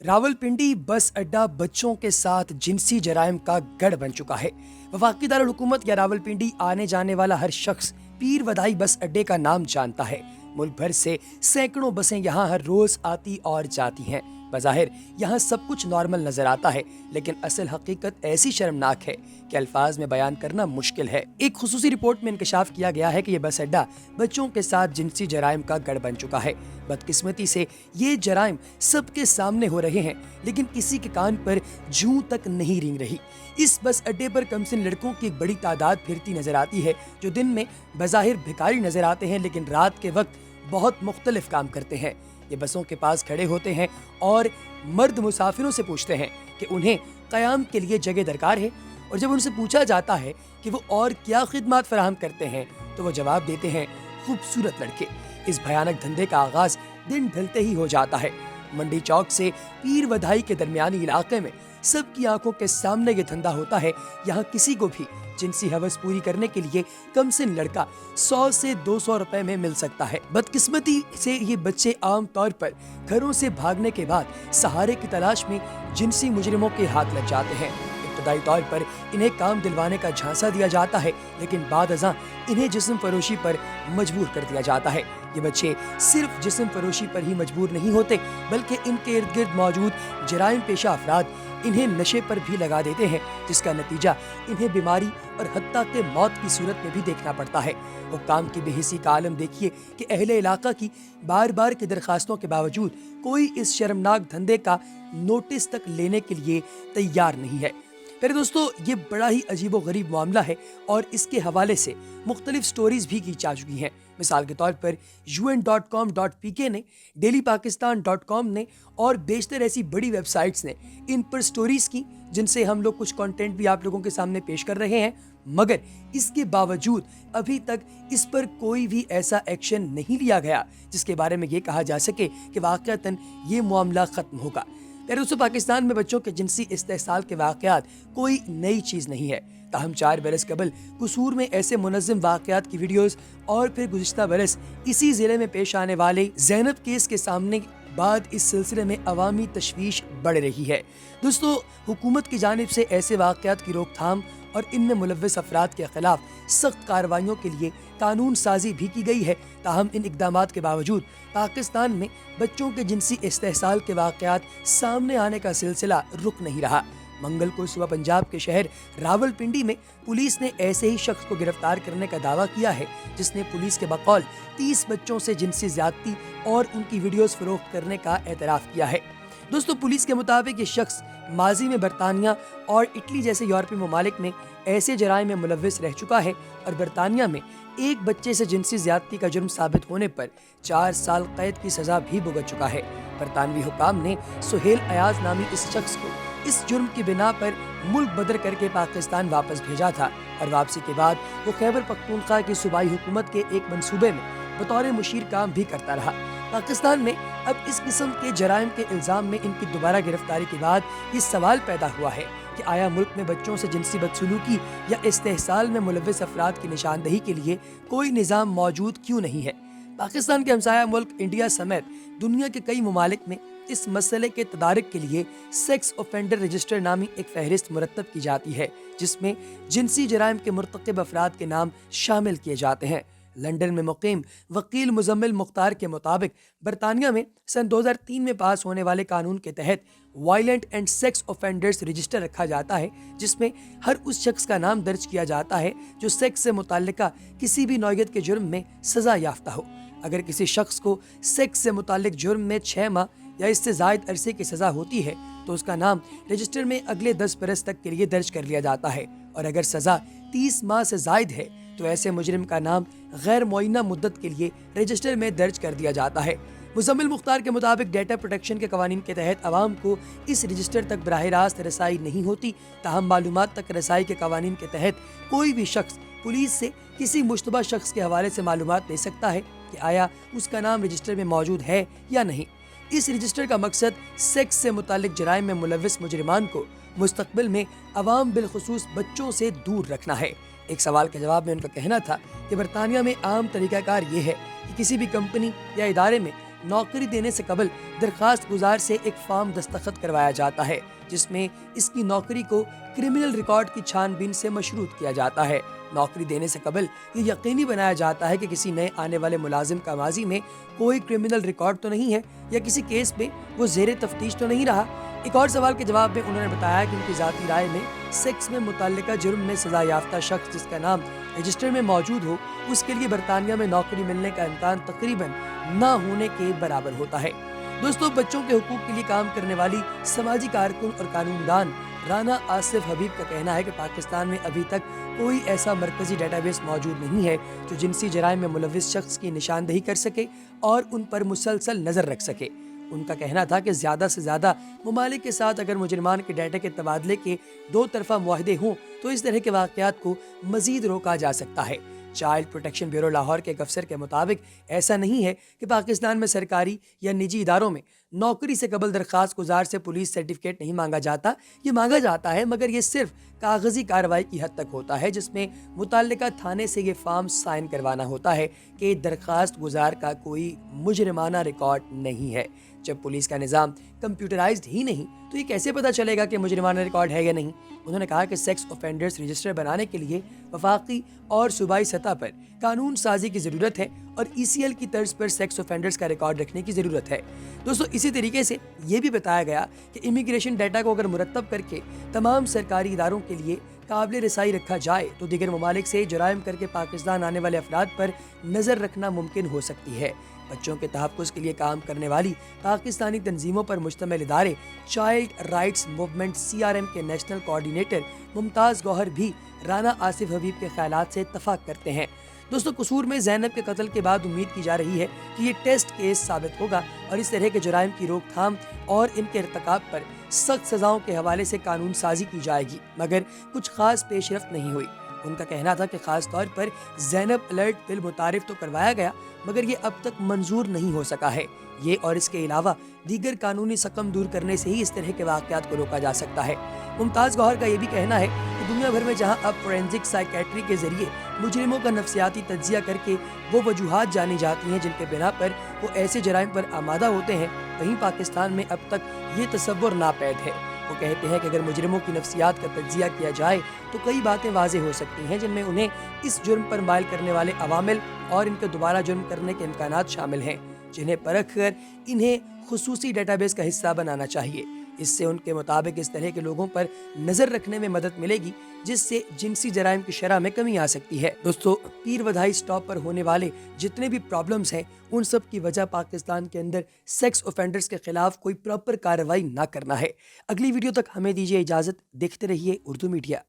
रावलपिंडी बस अड्डा बच्चों के साथ जिनसी जराइम का गढ़ बन चुका है। वफाकी दारुल-हुकूमत या रावलपिंडी आने जाने वाला हर शख्स पीर वदाई बस अड्डे का नाम जानता है। मुल्क भर से सैकड़ों बसें यहाँ हर रोज आती और जाती हैं। बज़ाहिर यहाँ सब कुछ नॉर्मल नजर आता है, लेकिन असल हकीकत ऐसी शर्मनाक है कि अल्फाज में बयान करना मुश्किल है। एक खुसूसी रिपोर्ट में इंकशाफ किया गया है कि ये बस अड्डा बच्चों के साथ जिनसी जराइम का गढ़ बन चुका है। बदकिस्मती से ये जराइम सबके सामने हो रहे हैं, लेकिन किसी के कान पर जूं तक नहीं रेंग रही। इस बस अड्डे पर कमसिन लड़कों की एक बड़ी तादाद फिरती नजर आती है, जो दिन में बज़ाहिर भिखारी नजर आते हैं, लेकिन रात के वक्त बहुत मुख्तलिफ काम करते हैं। ये बसों के पास खड़े होते हैं और मर्द मुसाफिरों से पूछते हैं कि उन्हें क़याम के लिए जगह दरकार है, और जब उनसे पूछा जाता है कि वो और क्या खिदमत फराहम करते हैं तो वो जवाब देते हैं, खूबसूरत लड़के। इस भयानक धंधे का आगाज दिन ढलते ही हो जाता है। मंडी चौक से पीर वधाई के दरमियानी इलाके में सबकी आंखों के सामने ये धंधा होता है। यहाँ किसी को भी जिनसी हवस पूरी करने के लिए कमसिन लड़का 100 से 200 रुपए में मिल सकता है। बदकिस्मती से ये बच्चे आम तौर पर घरों से भागने के बाद सहारे की तलाश में जिनसी मुजरिमों के हाथ लग जाते हैं। इब्तदाई तौर पर इन्हें काम दिलवाने का झांसा दिया जाता है, लेकिन बाद अज़ां इन्हें जिस्म फरोशी पर मजबूर कर दिया जाता है। ये बच्चे सिर्फ जिस्म फरोशी पर ही मजबूर नहीं होते, बल्कि इनके इर्द गिर्द मौजूद जराइम पेशा अफराद इन्हें नशे पर भी लगा देते हैं, जिसका नतीजा इन्हें बीमारी और हत्ता के मौत की सूरत में भी देखना पड़ता है। हुक्काम की बेहिसी का आलम देखिए कि अहले इलाका की बार बार की दरखास्तों के बावजूद कोई इस शर्मनाक धंधे का नोटिस तक लेने के लिए तैयार नहीं है। मेरे दोस्तों, ये बड़ा ही अजीबो गरीब मामला है और इसके हवाले से मुख्तलिफ स्टोरीज भी की जा चुकी हैं। मिसाल के तौर पर un.com.pk ने, dailypakistan.com ने और बेशतर ऐसी बड़ी वेबसाइट्स ने इन पर स्टोरीज की, जिनसे हम लोग कुछ कंटेंट भी आप लोगों के सामने पेश कर रहे हैं। मगर इसके बावजूद अभी तक इस पर कोई भी ऐसा एक्शन नहीं लिया गया जिसके बारे में ये कहा जा सके कि वाक़अतन ये मामला खत्म होगा। दोस्तों, पाकिस्तान में बच्चों के जिनसी इस्तेहसाल के वाक़यात कोई नई चीज़ नहीं है। ताहम 4 बरस कबल कसूर में ऐसे मुनज़्ज़म वाक़यात की वीडियोस और फिर गुज़िश्ता बरस इसी ज़िले में पेश आने वाले ज़ैनब केस के सामने बाद इस सिलसिले में अवामी तशवीश बढ़ रही है। दोस्तों, हुकूमत की जानिब से ऐसे वाक़यात की रोकथाम और इनमें मुलव्वस अफराद के खिलाफ सख्त कार्रवाइयों के लिए कानून साजी भी की गई है। ताहम इन इक़दामात के बावजूद पाकिस्तान में बच्चों के जिनसी इस्तेहसाल के वाक़यात सामने आने का सिलसिला रुक नहीं रहा। मंगल को सुबह पंजाब के शहर रावलपिंडी में पुलिस ने ऐसे ही शख्स को गिरफ्तार करने का दावा किया है, जिसने पुलिस के बकौल 30 बच्चों से जिनसी ज़्यादती और उनकी वीडियोस फरोख्त करने का एतराफ़ किया है। दोस्तों, पुलिस के मुताबिक ये शख्स माजी में बरतानिया और इटली जैसे यूरोपीय ममालिक में ऐसे जराइम में मुलव्विस रह चुका है और बरतानिया में एक बच्चे से जिनसी ज़्यादती का जुर्म साबित होने पर 4 साल कैद की सज़ा भी भुगत चुका है। बरतानवी हुक्काम ने सुहेल अयाज नामी इस शख्स को इस जुर्म की बिना पर मुल्क बदर करके पाकिस्तान वापस भेजा था और वापसी के बाद वो खैबर पख्तूनख्वा की सूबाई हुकूमत के एक मंसूबे में बतौर मुशीर काम भी करता रहा। पाकिस्तान में अब इस किस्म के जराइम के इल्ज़ाम में इनकी दोबारा गिरफ्तारी के बाद ये सवाल पैदा हुआ है कि आया मुल्क में बच्चों से जिनसी बदसलूकी या इस्तेहसाल में मुलव्वस अफराद की निशानदही के लिए कोई निज़ाम मौजूद क्यों नहीं है। पाकिस्तान के हमसाया मुल्क इंडिया समेत दुनिया के कई ममालिक में इस मसले के तदारक के लिए सेक्स ऑफेंडर रजिस्टर नामी एक फहरिस्त मुरतब की जाती है, जिसमें जिनसी जराइम के मुर्तकिब अफराद के नाम शामिल किए जाते हैं। लंदन में मुकीम वकील मुजम्मिल मुख्तार के मुताबिक बरतानिया में सन 2003 में पास होने वाले कानून के तहत violent and sex offenders register रखा जाता है, जिसमें हर उस शख्स का नाम दर्ज किया जाता है जो सेक्स से मुताल्लिका किसी भी नौयत के जुर्म में सज़ा याफ्ता हो। अगर किसी शख्स को सेक्स से मुताल्लिक जुर्म में 6 माह या इससे ज़ायद अरसे की सज़ा होती है तो उसका नाम रजिस्टर में अगले 10 बरस तक के लिए दर्ज कर लिया जाता है, और अगर सज़ा 30 माह से ज़ायद है तो ऐसे मुजरिम का नाम गैर मुअय्यना मुद्दत के लिए रजिस्टर में दर्ज कर दिया जाता है। मुजम्मिल मुख्तार के मुताबिक डेटा प्रोटेक्शन के कवानीन के तहत आवाम को इस रजिस्टर तक बराह रास्त रसाई नहीं होती। ताहम मालूमात तक रसाई के कवानीन के तहत कोई भी शख्स पुलिस से किसी मुश्तबा शख्स के हवाले से मालूमात ले सकता है कि आया उसका नाम रजिस्टर में मौजूद है या नहीं। इस रजिस्टर का मकसद सेक्स से मुताल्लिक जराइम में मुलव्विस मुजरिमान को मुस्तकबिल में अवाम बिलखुसूस बच्चों से दूर रखना है। एक सवाल के जवाब में उनका कहना था कि बरतानिया में आम तरीकाकार ये है कि किसी भी कंपनी या इदारे में नौकरी देने से कबल दरखास्त गुजार से एक फॉर्म दस्तखत करवाया जाता है, जिसमें इसकी नौकरी को क्रिमिनल रिकॉर्ड की छानबीन से मशरूत किया जाता है। नौकरी देने से कबल ये यकीनी बनाया जाता है कि किसी नए आने वाले मुलाजिम का माजी में कोई क्रिमिनल रिकॉर्ड तो नहीं है या किसी केस में वो जेर तफ्तीश तो नहीं रहा। एक और सवाल के जवाब में उन्होंने बताया कि उनकी जाती राय में सेक्स में मुतल्लिका जुर्म में सजा याफ्ता शख्स जिसका नाम रजिस्टर में मौजूद हो, उसके लिए बरतानिया में नौकरी मिलने का इम्कान तकरीबन न होने के बराबर होता है। दोस्तों, बच्चों के हुकूक के लिए काम करने वाली समाजी कारकुन और कानूनदान राना आसिफ हबीब का कहना है कि पाकिस्तान में अभी तक कोई ऐसा मरकजी डेटाबेस मौजूद नहीं है जो जिनसी जराइम में मुलविस शख्स की निशानदही कर सके और उन पर मुसलसल नजर रख सके। उनका कहना था कि ज़्यादा से ज़्यादा ममालिक के साथ अगर मुजरिमान के डाटा के तबादले के दो तरफा मुआहदे हों तो इस तरह के वाक़यात को मज़ीद रोका जा सकता है। चाइल्ड प्रोटेक्शन ब्यूरो लाहौर के एक अफसर के मुताबिक ऐसा नहीं है कि पाकिस्तान में सरकारी या निजी इदारों में नौकरी से कबल दरखास्त गुजार से पुलिस सर्टिफिकेट नहीं मांगा जाता। ये मांगा जाता है, मगर ये सिर्फ कागजी कार्रवाई की हद तक होता है, जिसमें मुतल्लिका थाने से ये फॉर्म साइन करवाना होता है कि दरखास्त गुजार का कोई मुजरिमाना रिकॉर्ड नहीं है। जब पुलिस का निज़ाम कंप्यूटराइज्ड ही नहीं तो ये कैसे पता चलेगा कि मुजरिमाना रिकॉर्ड है या नहीं। उन्होंने कहा कि सेक्स ऑफेंडर्स रजिस्टर बनाने के लिए वफाकी और सूबाई सतह पर कानून साजी की ज़रूरत है और ECL की तर्ज पर सेक्स ऑफेंडर्स का रिकॉर्ड रखने की ज़रूरत है। दोस्तों, इसी तरीके से ये भी बताया गया कि इमिग्रेशन डाटा को अगर मुरतब करके तमाम सरकारी इदारों के लिए काबिल रसाई रखा जाए तो दीगर ममालिक से जराइम करके पाकिस्तान आने वाले अफराद पर नज़र रखना मुमकिन हो सकती है। बच्चों के तहफ़्फ़ुज़ के लिए काम करने वाली पाकिस्तानी तंजीमों पर मुश्तमिल इदारे चाइल्ड राइट्स मूवमेंट CRM के नेशनल कोऑर्डिनेटर मुमताज़ गौहर भी राना आसिफ हबीब के ख्यालात से इत्तफाक करते हैं। दोस्तों, कसूर में ज़ैनब के कत्ल के बाद उम्मीद की जा रही है कि ये टेस्ट केस साबित होगा और इस तरह के जराइम की रोकथाम और इनके इर्तिकाब पर सख्त सजाओं के हवाले से कानून साजी की जाएगी, मगर कुछ खास पेशरफ्त नहीं हुई। उनका कहना था कि खास तौर पर ज़ैनब अलर्ट बिल मुतारिफ तो करवाया गया, मगर ये अब तक मंजूर नहीं हो सका है। ये और इसके अलावा दीगर कानूनी सकम दूर करने से ही इस तरह के वाक़यात को रोका जा सकता है। मुमताज़ गौहर का ये भी कहना है कि दुनिया भर में जहां अब फोरेंसिक साइकेट्री के जरिए मुजरिमों का नफ्सियाती तज्जिया करके वो वजूहात जानी जाती हैं जिनके बिना पर वो ऐसे जराइम पर आमादा होते हैं, वहीं पाकिस्तान में अब तक ये तसव्वुर नापैद है। वो कहते हैं कि अगर मुजरिमों की नफ्सियात का तज्जिया किया जाए तो कई बातें वाज़ेह हो सकती हैं, जिनमें उन्हें इस जुर्म पर माइल करने वाले अवामिल और इनके दोबारा जुर्म करने के इम्कानात शामिल हैं, जिन्हें परख कर इन्हें खुसूसी डेटाबेस का हिस्सा बनाना चाहिए। इससे उनके मुताबिक इस तरह के लोगों पर नज़र रखने में मदद मिलेगी, जिससे जिनसी जराइम की शरह में कमी आ सकती है। दोस्तों, पीर वधाई स्टॉप पर होने वाले जितने भी प्रॉब्लम्स हैं, उन सब की वजह पाकिस्तान के अंदर सेक्स ऑफेंडर्स के खिलाफ कोई प्रॉपर कार्रवाई ना करना है। अगली वीडियो तक हमें दीजिए इजाज़त। देखते रहिए उर्दू मीडिया।